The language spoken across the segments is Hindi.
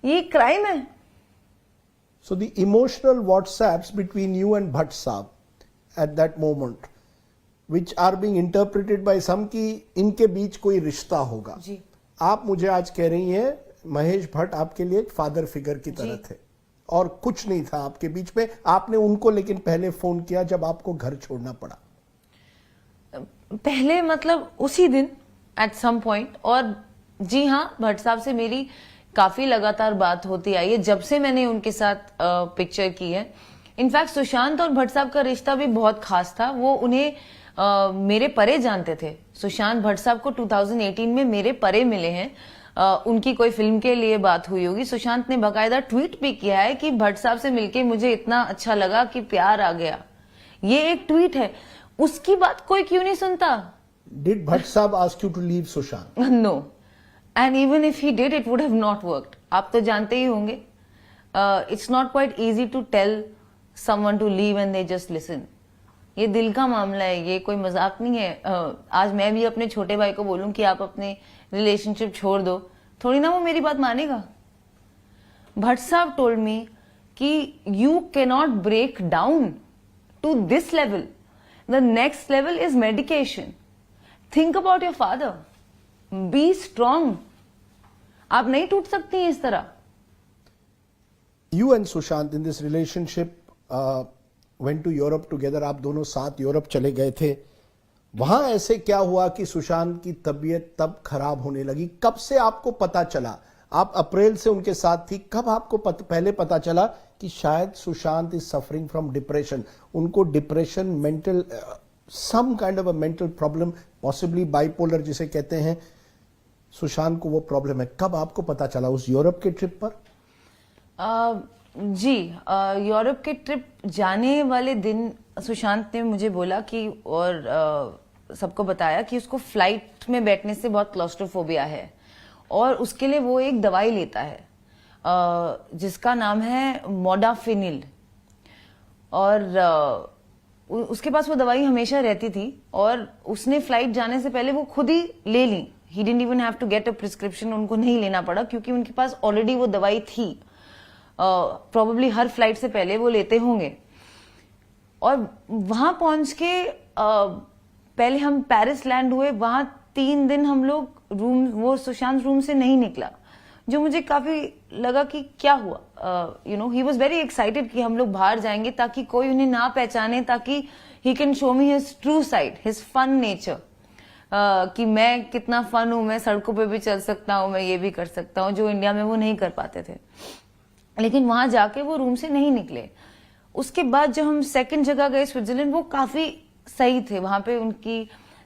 ये क्राइम है। So the emotional WhatsApps between you and Bhatt Saab at that moment, which are being interpreted by some कि इनके बीच कोई रिश्ता होगा जी। आप मुझे आज कह रही हैं महेश भट्ट आपके लिए एक फादर फिगर की तरह थे और कुछ नहीं था आपके बीच में। आपने उनको लेकिन पहले फोन किया जब आपको घर छोड़ना पड़ा। पहले मतलब उसी दिन एट सम पॉइंट। और जी हाँ, भट्ट साहब से मेरी काफी लगातार बात होती आई है जब से मैंने उनके साथ पिक्चर की है। इनफैक्ट सुशांत और भट्ट साहब का रिश्ता भी बहुत खास था। वो उन्हें मेरे परे जानते थे। सुशांत भट्ट साहब को 2018 में मेरे परे मिले हैं। उनकी कोई फिल्म के लिए बात हुई होगी। सुशांत ने बाकायदा ट्वीट भी किया है कि भट्ट साहब से मिलके मुझे इतना अच्छा लगा कि प्यार आ गया। ये एक ट्वीट है, उसकी बात कोई क्यों नहीं सुनता। Did Bhatt Saab ask you to leave Sushant? No. And even if he did, it would have not worked. आप तो जानते ही होंगे, it's not quite easy to tell someone to leave and they just listen. ये दिल का मामला है, ये कोई मजाक नहीं है। आज मैं भी अपने छोटे भाई को बोलूं कि आप अपने रिलेशनशिप छोड़ दो, थोड़ी ना वो मेरी बात मानेगा। भट्ट साहब told me कि you cannot break down to this level. The next level is medication. Think about your father. Be strong. आप नहीं टूट सकती हैं इस तरह। You and Sushant in this relationship went to Europe together. आप दोनों साथ यूरोप चले गए थे। वहां ऐसे क्या हुआ कि सुशांत की तबीयत तब खराब होने लगी? कब से आपको पता चला? आप अप्रैल से उनके साथ थी, कब आपको पहले पता चला कि शायद Sushant is suffering from depression? उनको depression, mental some kind of a mental problem, possibly bipolar जिसे कहते हैं, सुशांत को वो प्रॉब्लम है। कब आपको पता चला? उस यूरोप के ट्रिप पर? जी, यूरोप के ट्रिप जाने वाले दिन सुशांत ने मुझे बोला कि और सबको बताया कि उसको फ्लाइट में बैठने से बहुत क्लॉस्ट्रोफोबिया है और उसके लिए वो एक दवाई लेता है जिसका नाम है मोडाफिनिल। और उसके पास वो दवाई हमेशा रहती थी और उसने फ्लाइट जाने से पहले वो खुद ही ले ली। He didn't even have to get a prescription, उनको नहीं लेना पड़ा क्योंकि उनके पास ऑलरेडी वो दवाई थी। प्रोबेबली हर फ्लाइट से पहले वो लेते होंगे। और वहां पहुंच के पहले हम पेरिस लैंड हुए। वहां 3 दिन हम लोग वो सुशांत रूम से नहीं निकला, जो मुझे काफी लगा कि क्या हुआ। ही वॉज वेरी एक्साइटेड कि हम लोग बाहर जाएंगे ताकि कोई उन्हें ना पहचाने, ताकि he can show me his true side, his fun nature, कि मैं कितना फन हूं, मैं सड़कों पे भी चल सकता हूं, मैं ये भी कर सकता हूं, जो इंडिया में वो नहीं कर पाते थे। लेकिन वहां जाके वो रूम से नहीं निकले। उसके बाद जब हम सेकंड जगह गए स्विट्जरलैंड, वो काफी सही थे। वहां पे उनकी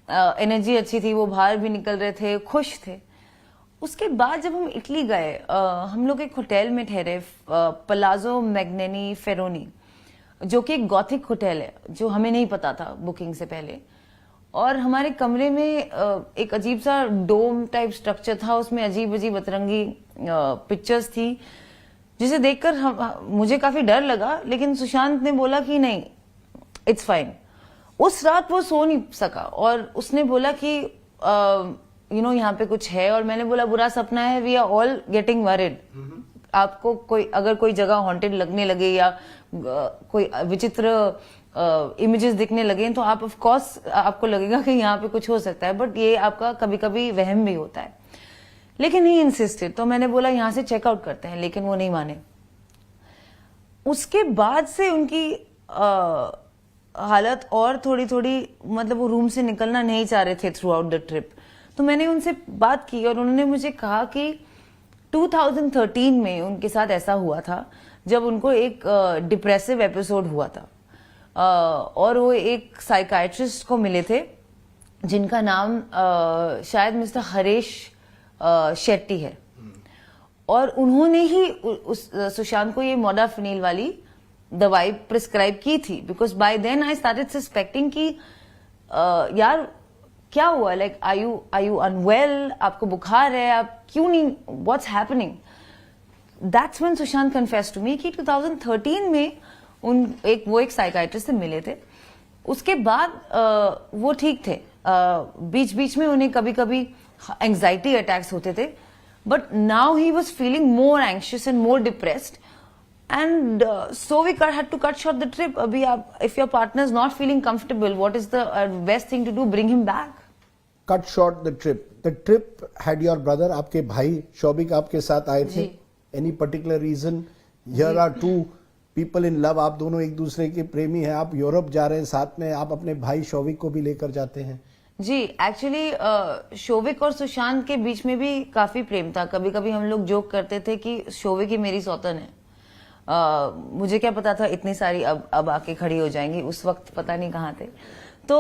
एनर्जी अच्छी थी, वो बाहर भी निकल रहे थे, खुश थे। उसके बाद जब हम इटली गए, हम लोग एक होटल में ठहरे, पलाजो मैग्नेनी फेरोनी, जो कि एक गॉथिक होटल है, जो हमें नहीं पता था बुकिंग से पहले। और हमारे कमरे में एक अजीब सा डोम टाइप स्ट्रक्चर था, उसमें अजीब अजीब अतरंगी पिक्चर्स थी, जिसे देखकर मुझे काफी डर लगा। लेकिन सुशांत ने बोला कि नहीं, इट्स फाइन। उस रात वो सो नहीं सका और उसने बोला कि यहाँ पे कुछ है। और मैंने बोला बुरा सपना है, we are all getting worried. आपको अगर कोई जगह हॉन्टेड लगने लगे या कोई विचित्र इमेजेस दिखने लगे तो आप ऑफ कोर्स आपको लगेगा कि यहाँ पे कुछ हो सकता है, बट ये आपका कभी कभी वहम भी होता है। लेकिन ही इंसिस्टेड, तो मैंने बोला यहाँ से चेकआउट करते हैं, लेकिन वो नहीं माने। उसके बाद से उनकी हालत और थोड़ी थोड़ी, मतलब वो रूम से निकलना नहीं चाह रहे थे थ्रू आउट द ट्रिप। तो मैंने उनसे बात की और उन्होंने मुझे कहा कि 2013 में उनके साथ ऐसा हुआ था जब उनको एक डिप्रेसिव एपिसोड हुआ था और वो एक साइकाइट्रिस्ट को मिले थे जिनका नाम शायद मिस्टर हरीश शेट्टी है। और उन्होंने ही उस सुशांत को ये मोडाफिनिल वाली दवाई प्रिस्क्राइब की थी। Because by then I started suspecting कि यार क्या हुआ, लाइक आर यू अनवेल, आपको बुखार है, आप क्यों नहीं, what's happening. That's when Sushant confessed to me कि 2013 में वो एक साइकाइट्रिस्ट से मिले थे। उसके बाद वो ठीक थे। बीच बीच में उन्हें कभी कभी एंजाइटी अटैक्स होते थे, But now he was feeling more anxious and more depressed. And so we had to cut short the trip. Abhi if your partner is not feeling comfortable, what is the best thing to do? Bring him back. Cut short the trip. The trip had your brother, आपके भाई शौविक आपके साथ आए थे. Any particular reason? Here are two people in love. आप दोनों एक दूसरे के प्रेमी हैं. आप यूरोप जा रहे हैं साथ में. आप अपने भाई शौविक को भी लेकर जाते हैं. जी, एक्चुअली शौविक और सुशांत के बीच में भी काफी प्रेम था. कभी कभी हम लोग जोक करते थे कि शौविक ही मेरी सौतन है. मुझे क्या पता था इतनी सारी अब आके खड़ी हो जाएंगी. उस वक्त पता नहीं कहाँ थे. तो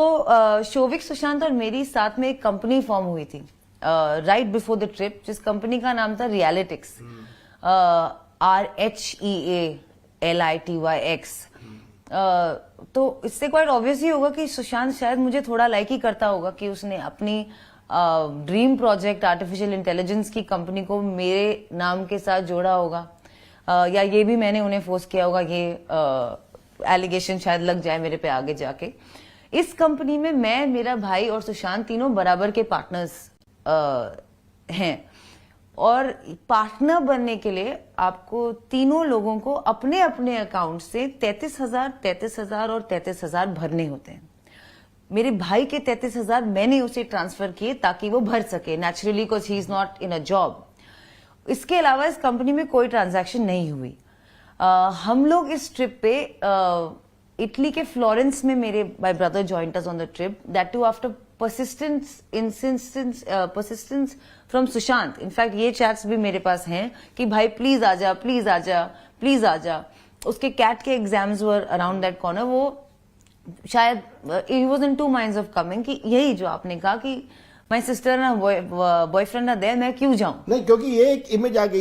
शौविक, सुशांत और मेरी साथ में एक कंपनी फॉर्म हुई थी राइट बिफोर द ट्रिप, जिस कंपनी का नाम था रियलिटिक्स. RHEALITYX. तो इससे क्वाइट ऑब्वियस ही होगा कि सुशांत शायद मुझे थोड़ा लाइक ही करता होगा कि उसने अपनी ड्रीम प्रोजेक्ट आर्टिफिशियल इंटेलिजेंस की कंपनी को मेरे नाम के साथ जोड़ा होगा. या ये भी मैंने उन्हें फोर्स किया होगा. ये एलिगेशन शायद लग जाए मेरे पे आगे जाके. इस कंपनी में मैं, मेरा भाई और सुशांत तीनों बराबर के पार्टनर्स हैं. और पार्टनर बनने के लिए आपको तीनों लोगों को अपने अपने अकाउंट से 33,000, 33,000 और 33,000 भरने होते हैं. मेरे भाई के 33,000 मैंने उसे ट्रांसफर किए ताकि वो भर सके, naturally, because he is not in a job. इसके अलावा इस कंपनी में कोई ट्रांजैक्शन नहीं हुई. हम लोग इस ट्रिप पे इटली के फ्लोरेंस में मेरे my brother joined us on the trip, that too after persistence from Sushant. In fact ये चैट्स भी मेरे पास हैं कि भाई प्लीज आजा, प्लीज आजा, प्लीज आजा. उसके कैट के exams were around that corner. वो शायद he was in two minds of coming, कि यही जो आपने कहा कि माय सिस्टर ना बॉयफ्रेंड ना दे, मैं क्यों जाऊं. नहीं, क्योंकि ये एक इमेज आ गई है